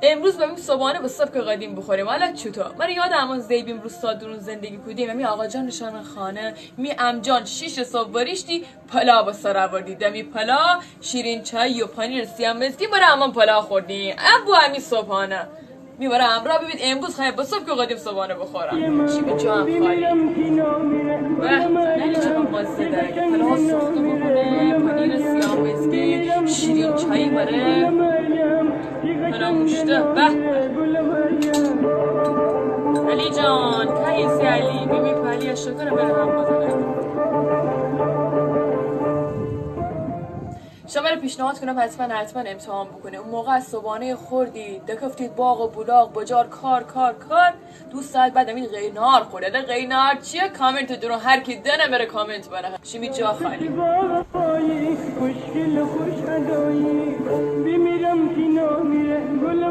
امروز ببین صبحانه با سبک قدیم بخوریم. حالا چطور؟ من یاد همون زیبیم رو سادرون زندگی کردیم. می آقا جان نشان خانه، می ام جان 6 صبح بریشتی پلا با سر آوردی. دمی پلا، شیرین چای و پنیر سیام مزگی برای همون پلا خوردی. ابو همین صبحانه. می برای همراه ببین امروز خیلی با سبک قدیم صبحانه بخورم. چی به جان خالی. خیلی چقدر مزه داره که پلا سخت بخوره، پنیر سیام مزگی، شیرین چایی بره. پلا مشته علی جان کیسی علی بیمی پلی اشتکنه بره هم بزنه. شما رو پیشنهاد کنم حتما امتحان بکنه. اون موقع از صبحانه خوردی دکفتید باغ و بولاغ بجار کار 2 ساعت بعد امید قینار خورده. قینار چیه؟ کامنت درون هر کی دنه بره کامنت بره. شیمی جا خالی خوشگل خوش ادایی بمیرم کنار گل